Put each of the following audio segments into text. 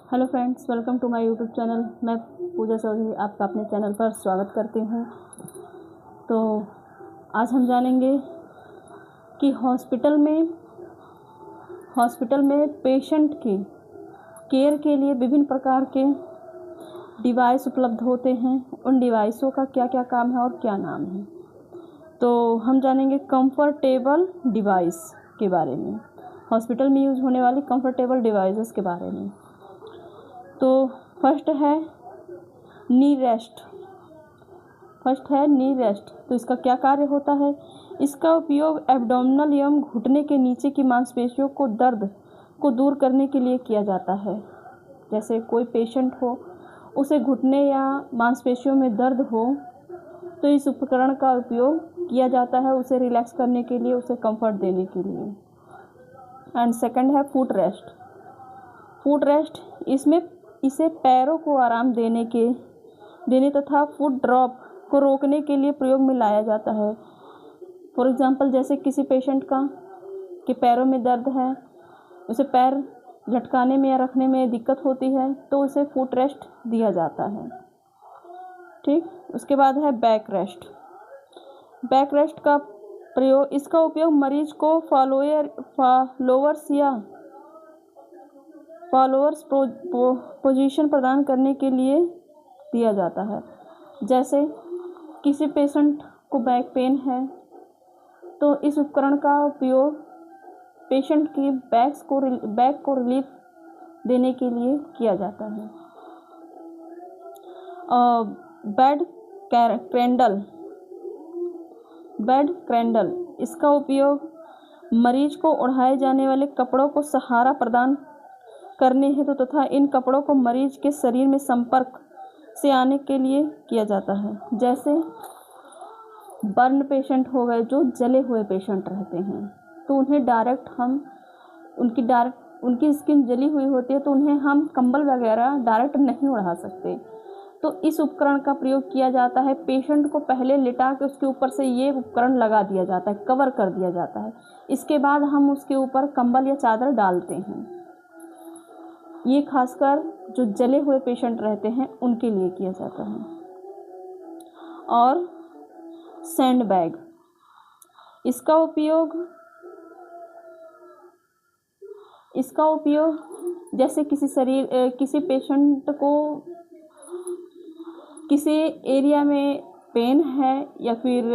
Hello friends, welcome to my YouTube channel. मैं पूजा चौधरी आपका अपने चैनल पर स्वागत करती हूँ। तो आज हम जानेंगे कि हॉस्पिटल में पेशेंट की केयर के लिए विभिन्न प्रकार के डिवाइस उपलब्ध होते हैं। उन डिवाइसों का क्या क्या काम है और क्या नाम है। तो हम जानेंगे कंफर्टेबल डिवाइस के बारे में, हॉस्पिटल में यूज़ होने वाली कंफर्टेबल डिवाइसेस के बारे में। तो फर्स्ट है नी रेस्ट। तो इसका क्या कार्य होता है। इसका उपयोग एब्डोमिनल एवं घुटने के नीचे की मांसपेशियों को दर्द को दूर करने के लिए किया जाता है। जैसे कोई पेशेंट हो, उसे घुटने या मांसपेशियों में दर्द हो, तो इस उपकरण का उपयोग किया जाता है उसे रिलैक्स करने के लिए, उसे कंफर्ट देने के लिए। एंड सेकंड है फुट रेस्ट। इसे पैरों को आराम देने तथा फुट ड्रॉप को रोकने के लिए प्रयोग में लाया जाता है। फॉर एग्जांपल, जैसे किसी पेशेंट के पैरों में दर्द है, उसे पैर लटकाने में या रखने में दिक्कत होती है, तो उसे फुट रेस्ट दिया जाता है। ठीक। उसके बाद है बैक रेस्ट का प्रयोग। इसका उपयोग मरीज को फॉलोअर्स पोजीशन प्रदान करने के लिए दिया जाता है। जैसे किसी पेशेंट को बैक पेन है, तो इस उपकरण का उपयोग पेशेंट की बैक को रिलीफ देने के लिए किया जाता है। Bed cradle. इसका उपयोग मरीज को ओढ़ाए जाने वाले कपड़ों को सहारा प्रदान करने हेतु तथा इन कपड़ों को मरीज के शरीर में संपर्क से आने के लिए किया जाता है। जैसे बर्न पेशेंट हो गए, जो जले हुए पेशेंट रहते हैं, तो उन्हें उनकी स्किन जली हुई होती है, तो उन्हें हम कंबल वगैरह डायरेक्ट नहीं ओढ़ा सकते। तो इस उपकरण का प्रयोग किया जाता है। पेशेंट को पहले लिटा के उसके ऊपर से ये उपकरण लगा दिया जाता है, कवर कर दिया जाता है। इसके बाद हम उसके ऊपर कंबल या चादर डालते हैं। ये खासकर जो जले हुए पेशेंट रहते हैं उनके लिए किया जाता है। और सैंडबैग। इसका उपयोग जैसे किसी पेशेंट को किसी एरिया में पेन है या फिर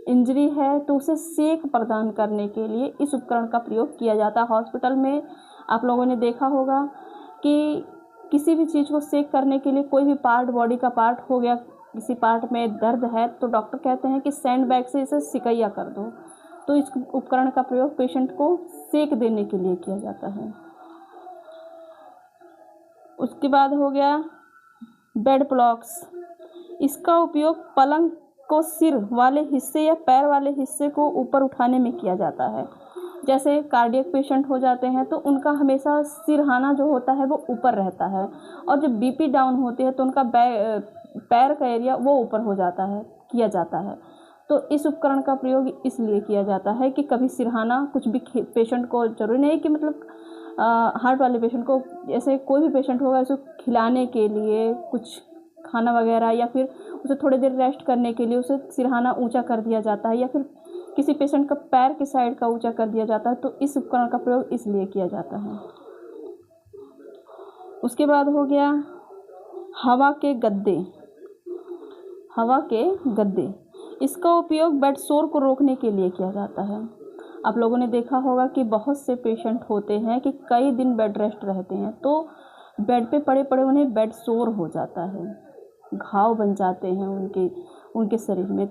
इंजरी है, तो उसे सेक प्रदान करने के लिए इस उपकरण का प्रयोग किया जाता है। हॉस्पिटल में आप लोगों ने देखा होगा कि किसी भी चीज़ को सेक करने के लिए, कोई भी बॉडी का पार्ट हो गया, किसी पार्ट में दर्द है, तो डॉक्टर कहते हैं कि सैंडबैग से इसे सिकैया कर दो। तो इस उपकरण का प्रयोग पेशेंट को सेक देने के लिए किया जाता है। उसके बाद हो गया बेड ब्लॉक्स। इसका उपयोग पलंग को सिर वाले हिस्से या पैर वाले हिस्से को ऊपर उठाने में किया जाता है। जैसे कार्डियक पेशेंट हो जाते हैं, तो उनका हमेशा सिरहाना जो होता है वो ऊपर रहता है, और जब बीपी डाउन होती है तो उनका पैर का एरिया वो ऊपर किया जाता है। तो इस उपकरण का प्रयोग इसलिए किया जाता है कि कभी सिरहाना कुछ भी पेशेंट को, जरूरी नहीं कि मतलब हार्ट वाले पेशेंट को, जैसे कोई भी पेशेंट होगा, उसको खिलाने के लिए कुछ खाना वगैरह, या फिर उसे थोड़ी देर रेस्ट करने के लिए उसे सिरहाना ऊंचा कर दिया जाता है, या फिर किसी पेशेंट का पैर की साइड का ऊंचा कर दिया जाता है, तो इस उपकरण का प्रयोग इसलिए किया जाता है। उसके बाद हो गया हवा के गद्दे। इसका उपयोग बेड शोर को रोकने के लिए किया जाता है। आप लोगों ने देखा होगा कि बहुत से पेशेंट होते हैं कि कई दिन बेड रेस्ट रहते हैं, तो बेड पे पड़े पड़े उन्हें बेड शोर हो जाता है, घाव बन जाते हैं उनके शरीर में।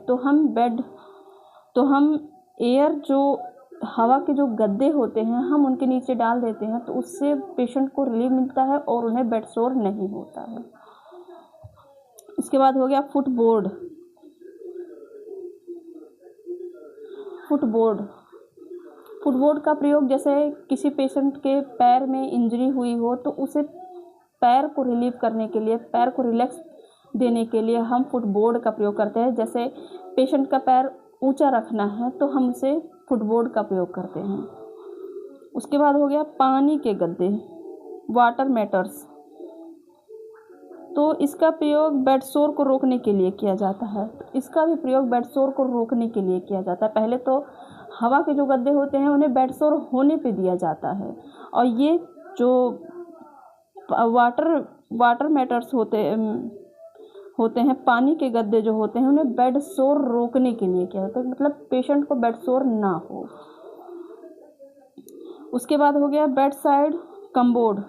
तो हम एयर जो हवा के जो गद्दे होते हैं, हम उनके नीचे डाल देते हैं, तो उससे पेशेंट को रिलीफ मिलता है और उन्हें बेड शोर नहीं होता है। इसके बाद हो गया फुटबोर्ड का प्रयोग, जैसे किसी पेशेंट के पैर में इंजरी हुई हो, तो उसे पैर को रिलीव करने के लिए, पैर को रिलैक्स देने के लिए हम फुटबोर्ड का प्रयोग करते हैं। जैसे पेशेंट का पैर ऊंचा रखना है, तो हम उसे फुटबोर्ड का प्रयोग करते हैं। उसके बाद हो गया पानी के गद्दे। Water matters. तो इसका प्रयोग बेड सोर को रोकने के लिए किया जाता है। इसका भी प्रयोग बेड सोर को रोकने के लिए किया जाता है। पहले तो हवा के जो गद्दे होते हैं उन्हें बेड सोर होने पे दिया जाता है, और ये जो वाटर मैटर्स होते हैं, पानी के गद्दे जो होते हैं, उन्हें बेड सोर रोकने के लिए किया जाता है, मतलब पेशेंट को बेड सोर ना हो। उसके बाद हो गया बेड साइड कम्बोर्ड।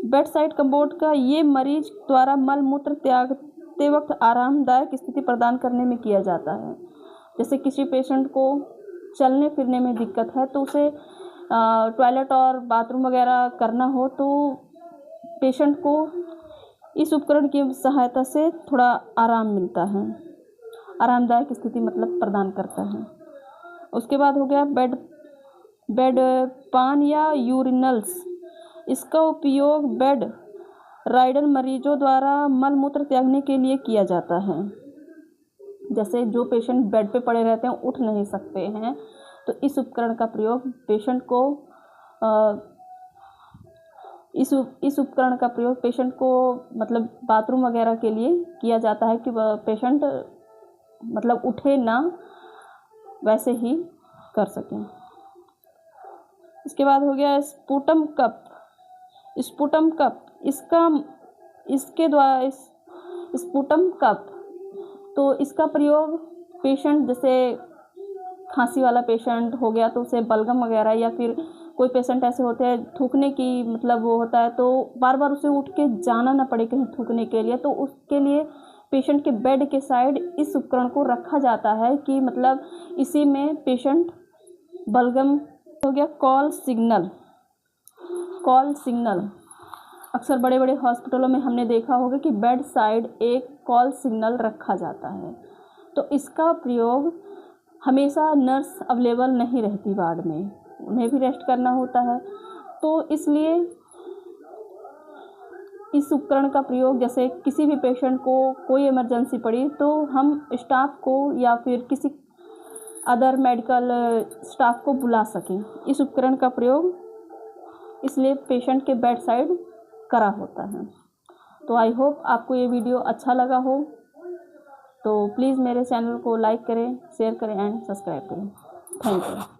बेड साइड कम्बोर्ड का ये मरीज द्वारा मल मूत्र त्यागते वक्त आरामदायक स्थिति प्रदान करने में किया जाता है। जैसे किसी पेशेंट को चलने फिरने में दिक्कत है, तो उसे टॉयलेट और बाथरूम वगैरह करना हो, तो पेशेंट को इस उपकरण की सहायता से थोड़ा आराम मिलता है, आरामदायक स्थिति मतलब प्रदान करता है। उसके बाद हो गया बेड पान या यूरिनल्स। इसका उपयोग बेड राइडर मरीजों द्वारा मल मूत्र त्यागने के लिए किया जाता है। जैसे जो पेशेंट बेड पे पड़े रहते हैं, उठ नहीं सकते हैं, तो इस उपकरण का प्रयोग पेशेंट को इस उपकरण का प्रयोग पेशेंट को मतलब बाथरूम वगैरह के लिए किया जाता है कि पेशेंट मतलब उठे ना, वैसे ही कर सकें। इसके बाद हो गया स्पुटम कप। स्पुटम कप इसके द्वारा स्पुटम कप, तो इसका प्रयोग पेशेंट जैसे खांसी वाला पेशेंट हो गया तो उसे बलगम वगैरह, या फिर कोई पेशेंट ऐसे होते हैं थूकने की मतलब वो होता है, तो बार बार उसे उठ के जाना ना पड़े कहीं थूकने के लिए, तो उसके लिए पेशेंट के बेड के साइड इस उपकरण को रखा जाता है कि मतलब इसी में पेशेंट बलगम। हो गया कॉल सिग्नल। अक्सर बड़े बड़े हॉस्पिटलों में हमने देखा होगा कि बेड साइड एक कॉल सिग्नल रखा जाता है, तो इसका प्रयोग हमेशा नर्स अवेलेबल नहीं रहती वार्ड में, उन्हें भी रेस्ट करना होता है, तो इसलिए इस उपकरण का प्रयोग जैसे किसी भी पेशेंट को कोई इमरजेंसी पड़ी तो हम स्टाफ को या फिर किसी अदर मेडिकल स्टाफ को बुला सकें, इस उपकरण का प्रयोग इसलिए पेशेंट के बेड साइड करा होता है। तो आई होप आपको ये वीडियो अच्छा लगा हो, तो प्लीज़ मेरे चैनल को लाइक करें, शेयर करें एंड सब्सक्राइब करें। Thank you.